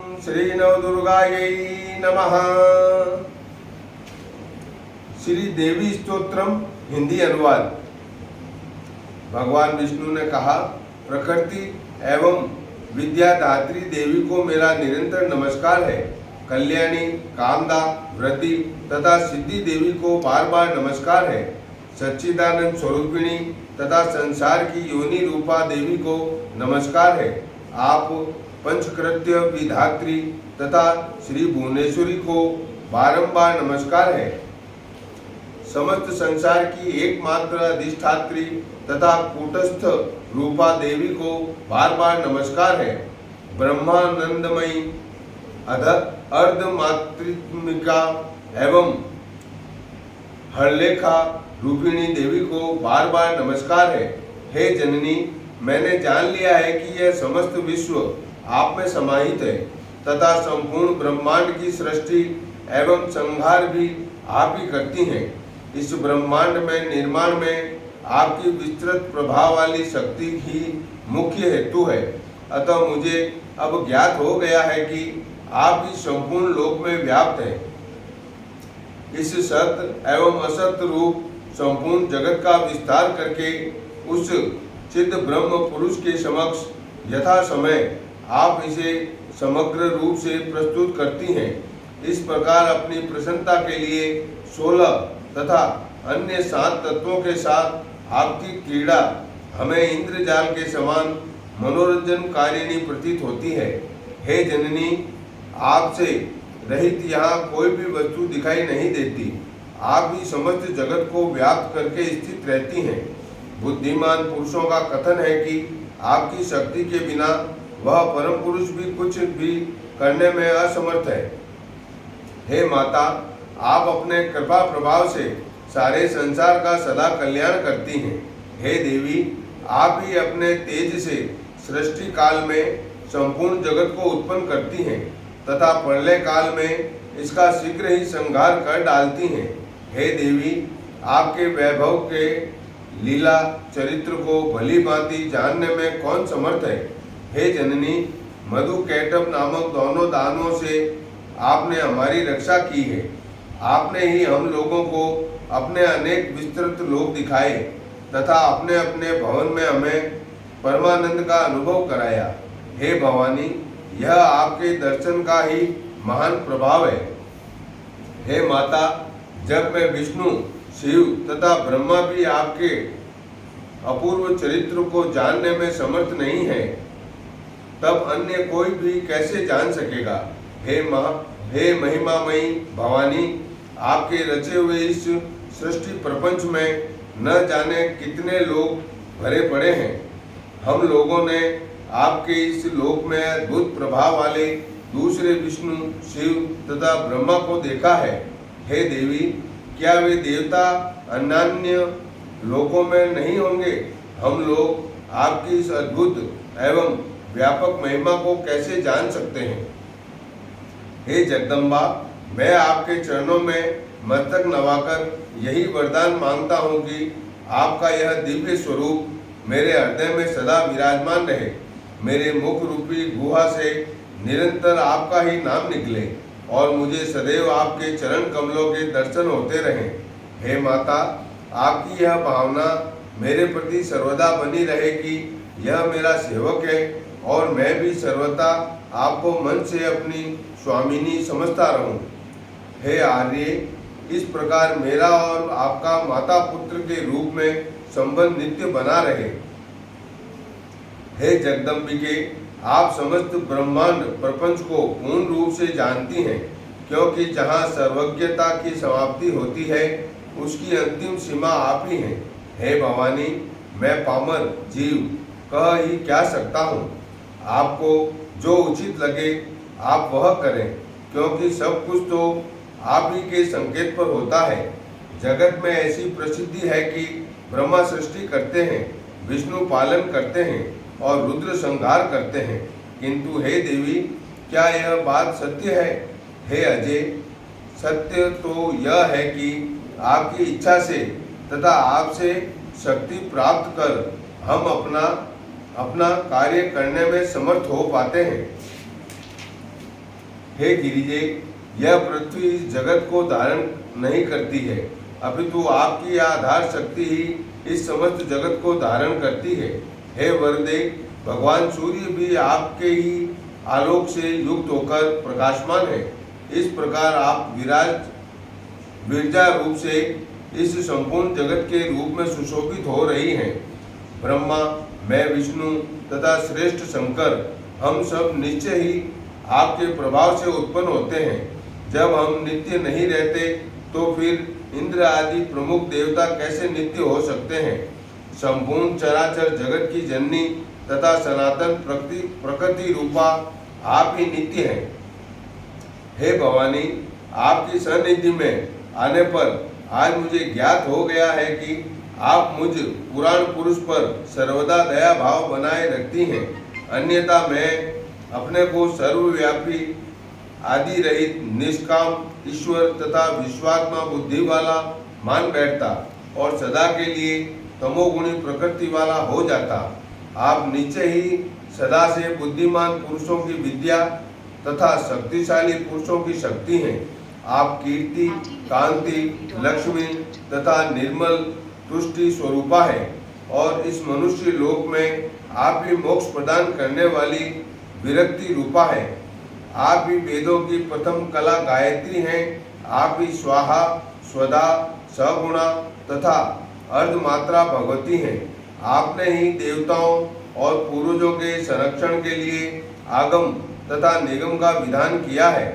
श्री नवदुर्गायै नमः। श्री देवी स्तोत्रम हिंदी अनुवाद। भगवान विष्णु ने कहा, प्रकृति एवं विद्यादात्री देवी को मेरा निरंतर नमस्कार है। कल्याणी, कामदा, वृद्धि तथा सिद्धि देवी को बार बार नमस्कार है। सच्चिदानंद स्वरूपिणी तथा संसार की योनि रूपा देवी को नमस्कार है। आप पंचकृत्य विधात्री तथा श्री भुवनेश्वरी को बारंबार नमस्कार है। समस्त संसार की एकमात्र अधिष्ठात्री तथा कूटस्थ रूपा देवी को बार बार नमस्कार है। ब्रह्मानंदमयी अर्धमातृत्मिका एवं हरलेखा रूपिणी देवी को बार बार नमस्कार है। हे जननी, मैंने जान लिया है कि यह समस्त विश्व आप में समाहित है तथा संपूर्ण ब्रह्मांड की सृष्टि एवं संहार भी आप ही करती हैं। इस ब्रह्मांड में निर्माण में आपकी विस्तृत प्रभाव वाली शक्ति ही मुख्य हेतु है। अतः मुझे अब ज्ञात हो गया है कि आप ही संपूर्ण लोक में व्याप्त हैं। इस सत्य एवं असत्य रूप संपूर्ण जगत का विस्तार करके उस चिद ब्रह्म पुरुष के समक्ष यथा समय आप इसे समग्र रूप से प्रस्तुत करती हैं। इस प्रकार अपनी प्रसन्नता के लिए 16 तथा अन्य 7 तत्वों के साथ आपकी क्रीड़ा हमें इंद्रजाल के समान मनोरंजनकारिणी प्रतीत होती है। हे जननी, आपसे रहित यहाँ कोई भी वस्तु दिखाई नहीं देती। आप ही समस्त जगत को व्याप्त करके स्थित रहती हैं। बुद्धिमान पुरुषों का कथन है कि आपकी शक्ति के बिना वह परम पुरुष भी कुछ भी करने में असमर्थ है। हे माता, आप अपने कृपा प्रभाव से सारे संसार का सदा कल्याण करती हैं। हे देवी, आप ही अपने तेज से सृष्टि काल में संपूर्ण जगत को उत्पन्न करती हैं तथा प्रलय काल में इसका शीघ्र ही संहार कर डालती हैं। हे देवी, आपके वैभव के लीला चरित्र को भली भांति जानने में कौन समर्थ है। हे जननी, मधु कैटभ नामक दोनों दानों से आपने हमारी रक्षा की है। आपने ही हम लोगों को अपने अनेक विस्तृत लोक दिखाए तथा अपने अपने भवन में हमें परमानंद का अनुभव कराया। हे भवानी, यह आपके दर्शन का ही महान प्रभाव है। हे माता, जब मैं विष्णु, शिव तथा ब्रह्मा भी आपके अपूर्व चरित्र को जानने में समर्थ नहीं है, तब अन्य कोई भी कैसे जान सकेगा। हे महिमामयी भवानी, आपके रचे हुए इस सृष्टि प्रपंच में न जाने कितने लोग भरे पड़े हैं। हम लोगों ने आपके इस लोक में अद्भुत प्रभाव वाले दूसरे विष्णु, शिव तथा ब्रह्मा को देखा है। हे देवी, क्या वे देवता अन्य लोकों में नहीं होंगे? हम लोग आपकी इस अद्भुत एवं व्यापक महिमा को कैसे जान सकते हैं। हे जगदम्बा, मैं आपके चरणों में मस्तक नवाकर यही वरदान मांगता हूँ कि आपका यह दिव्य स्वरूप मेरे हृदय में सदा विराजमान रहे। मेरे मुख रूपी गुहा से निरंतर आपका ही नाम निकले और मुझे सदैव आपके चरण कमलों के दर्शन होते रहें। हे माता, आपकी यह भावना मेरे प्रति सर्वदा बनी रहे कि यह मेरा सेवक है और मैं भी सर्वदा आपको मन से अपनी स्वामिनी समझता रहूं। हे आर्य, इस प्रकार मेरा और आपका माता पुत्र के रूप में संबंध नित्य बना रहे। हे जगदम्बिके, आप समस्त ब्रह्मांड प्रपंच को पूर्ण रूप से जानती हैं, क्योंकि जहाँ सर्वज्ञता की समाप्ति होती है उसकी अंतिम सीमा आप ही हैं। हे भवानी, मैं पामर जीव कह ही क्या सकता हूँ। आपको जो उचित लगे आप वह करें, क्योंकि सब कुछ तो आप ही के संकेत पर होता है। जगत में ऐसी प्रसिद्धि है कि ब्रह्मा सृष्टि करते हैं, विष्णु पालन करते हैं और रुद्र संहार करते हैं, किंतु हे देवी, क्या यह बात सत्य है? हे अजय, सत्य तो यह है कि आपकी इच्छा से तथा आपसे शक्ति प्राप्त कर हम अपना कार्य करने में समर्थ हो पाते हैं। हे गिरिजे, यह पृथ्वी इस जगत को धारण नहीं करती है, अपितु आपकी आधार शक्ति ही इस समस्त जगत को धारण करती है। हे वरदे, भगवान सूर्य भी आपके ही आलोक से युक्त होकर प्रकाशमान है। इस प्रकार आप विरजा रूप से इस संपूर्ण जगत के रूप में सुशोभित हो रही हैं। ब्रह्मा, मैं विष्णु तथा श्रेष्ठ शंकर, हम सब निश्चय ही आपके प्रभाव से उत्पन्न होते हैं। जब हम नित्य नहीं रहते तो फिर इंद्र आदि प्रमुख देवता कैसे नित्य हो सकते हैं। संपूर्ण चराचर जगत की जननी तथा सनातन प्रकृति रूपा आप ही नित्य हैं। हे भवानी, आपकी सन्निधि में आने पर आज मुझे ज्ञात हो गया है कि आप मुझ पुराण पुरुष पर सर्वदा दया भाव बनाए रखती हैं। अन्यथा मैं अपने को सर्वव्यापी, आदि रहित, निष्काम ईश्वर तथा विश्वात्मा बुद्धि वाला मान बैठता और सदा के लिए तमोगुणी प्रकृति वाला हो जाता। आप निश्चय ही सदा से बुद्धिमान पुरुषों की विद्या तथा शक्तिशाली पुरुषों की शक्ति हैं। आप कीर्ति, कांति, लक्ष्मी तथा निर्मल तुष्टि स्वरूपा है और इस मनुष्य लोक में आप ही मोक्ष प्रदान करने वाली विरक्ति रूपा है। आप ही वेदों की प्रथम कला गायत्री हैं। आप ही स्वाहा, स्वधा, सगुणा तथा अर्धमात्रा भगवती हैं। आपने ही देवताओं और पूर्वजों के संरक्षण के लिए आगम तथा निगम का विधान किया है।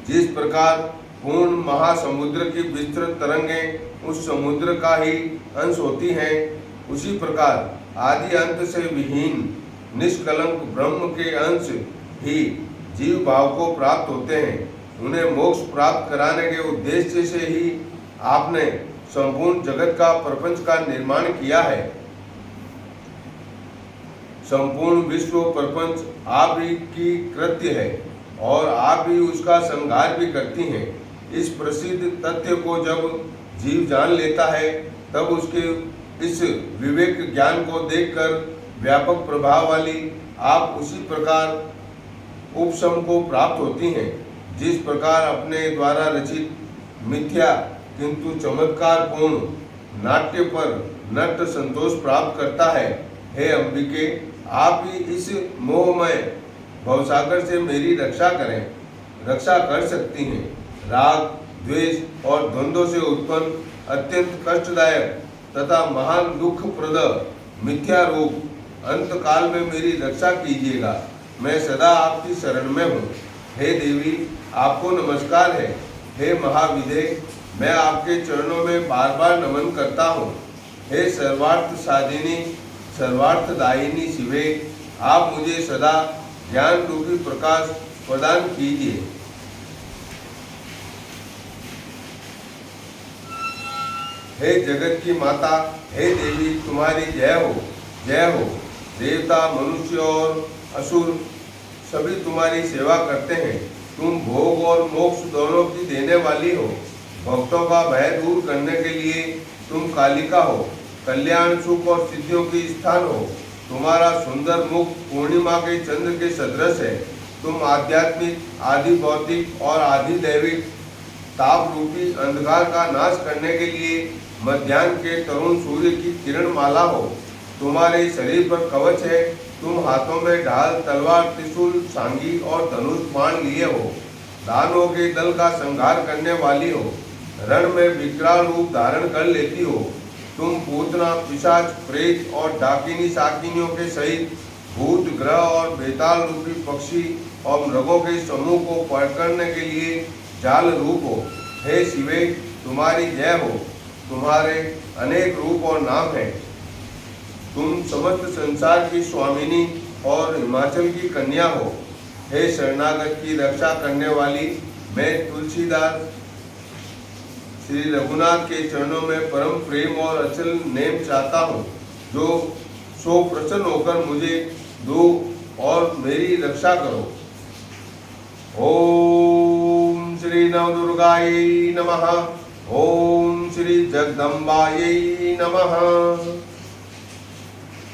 जिस प्रकार पूर्ण महासमुद्र की विस्तृत तरंगें उस समुद्र का ही अंश होती हैं, उसी प्रकार आदि अंत से विहीन निष्कलंक ब्रह्म के अंश ही जीव भाव को प्राप्त होते हैं। उन्हें मोक्ष प्राप्त कराने के उद्देश्य से ही आपने संपूर्ण जगत का प्रपंच का निर्माण किया है। संपूर्ण विश्व प्रपंच आप ही की कृत्य है और आप ही उसका संहार भी करती हैं। इस प्रसिद्ध तथ्य को जब जीव जान लेता है तब उसके इस विवेक ज्ञान को देखकर व्यापक प्रभाव वाली आप उसी प्रकार उपशम को प्राप्त होती हैं। जिस प्रकार अपने द्वारा रचित मिथ्या किंतु चमत्कार पूर्ण नाट्य पर नट संतोष प्राप्त करता है। हे अंबिके, आप ही इस मोहमय भवसागर से मेरी रक्षा कर सकती हैं। राग, द्वेष और द्वंद्वों से उत्पन्न अत्यंत कष्टदायक तथा महान दुखप्रद मिथ्या रूप अंत काल में मेरी रक्षा कीजिएगा। मैं सदा आपकी शरण में हूँ। हे देवी, आपको नमस्कार है। हे महाविदे, मैं आपके चरणों में बार बार नमन करता हूँ। हे सर्वार्थ साधिनी, सर्वार्थदायिनी शिवे, आप मुझे सदा ज्ञान रूपी प्रकाश प्रदान कीजिए। हे जगत की माता, हे देवी, तुम्हारी जय हो, जय हो। देवता, मनुष्य और असुर सभी तुम्हारी सेवा करते हैं। तुम भोग और मोक्ष दोनों की देने वाली हो। भक्तों का भय दूर करने के लिए तुम कालिका हो। कल्याण, सुख और सिद्धियों की स्थान हो। तुम्हारा सुंदर मुख पूर्णिमा के चंद्र के सदृश है। तुम आध्यात्मिक, आदि भौतिक और आदि दैविक ताप रूपी अंधकार का नाश करने के लिए मध्याह्न के तरुण सूर्य की किरण माला हो। तुम्हारे शरीर पर कवच है। तुम हाथों में ढाल, तलवार, त्रिशूल, सांगी और धनुष बाण लिए हो। दानवों के दल का संहार करने वाली हो। रण में विकराल रूप धारण कर लेती हो। तुम पूतना, पिशाच, प्रेत और डाकिनी शाकिनियों के सहित भूत, ग्रह और बेताल रूपी पक्षी और मृगों के समूह को पकड़ने के लिए जाल रूप हो। हे शिवे, तुम्हारी जय हो। तुम्हारे अनेक रूप और नाम हैं। तुम समस्त संसार की स्वामिनी और हिमाचल की कन्या हो। हे शरणागत की रक्षा करने वाली, मैं तुलसीदास श्री रघुनाथ के चरणों में परम प्रेम और अचल नेम चाहता हूँ, जो सो प्रसन्न होकर मुझे दो और मेरी रक्षा करो। ओम श्री नवदुर्गायै नमः। ओम श्री जगदम्बायै नमः।